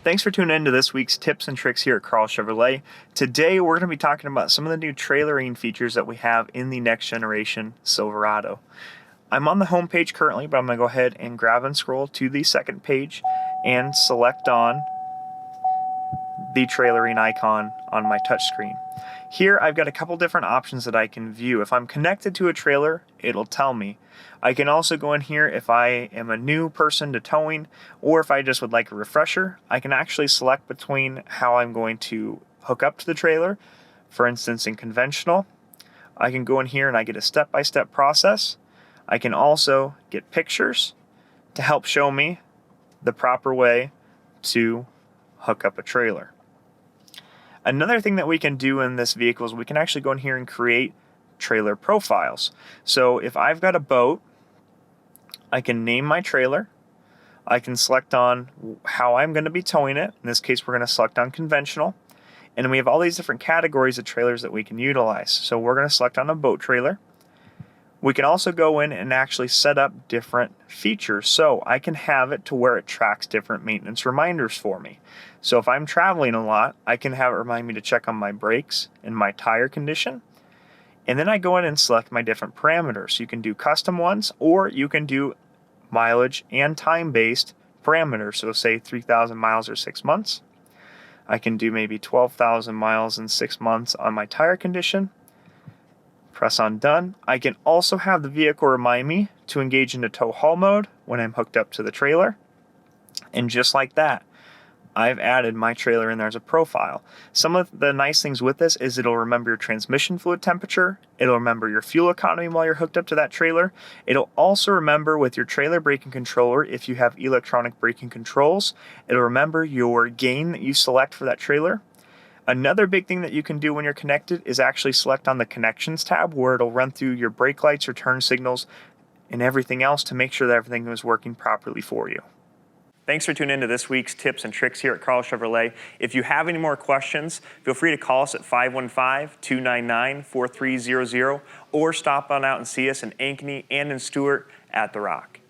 Thanks for tuning in to this week's Tips and Tricks here at Carl Chevrolet. Today we're going to be talking about some of the new trailering features that we have in the next generation Silverado. I'm on the home page currently, but I'm going to go ahead and grab and scroll to the second page and select on the trailering icon on my touchscreen. Here I've got a couple different options that I can view. If I'm connected to a trailer, it'll tell me. I can also go in here if I am a new person to towing, or if I just would like a refresher, I can actually select between how I'm going to hook up to the trailer. For instance, in conventional, I can go in here and I get a step-by-step process. I can also get pictures to help show me the proper way to hook up a trailer. Another thing that we can do in this vehicle is we can actually go in here and create trailer profiles. So if I've got a boat, I can name my trailer. I can select on how I'm going to be towing it. In this case, we're going to select on conventional. And we have all these different categories of trailers that we can utilize. So we're going to select on a boat trailer. We can also go in and actually set up different features. So I can have it to where it tracks different maintenance reminders for me. So if I'm traveling a lot, I can have it remind me to check on my brakes and my tire condition. And then I go in and select my different parameters. You can do custom ones, or you can do mileage and time-based parameters. So say 3,000 miles or 6 months. I can do maybe 12,000 miles in 6 months on my tire condition. Press on done. I can also have the vehicle remind me to engage into tow haul mode when I'm hooked up to the trailer. And just like that, I've added my trailer in there as a profile. Some of the nice things with this is it'll remember your transmission fluid temperature. It'll remember your fuel economy while you're hooked up to that trailer. It'll also remember with your trailer braking controller if you have electronic braking controls. It'll remember your gain that you select for that trailer. Another big thing that you can do when you're connected is actually select on the Connections tab, where it'll run through your brake lights, your turn signals, and everything else to make sure that everything is working properly for you. Thanks for tuning in to this week's Tips and Tricks here at Carl Chevrolet. If you have any more questions, feel free to call us at 515-299-4300 or stop on out and see us in Ankeny and in Stewart at The Rock.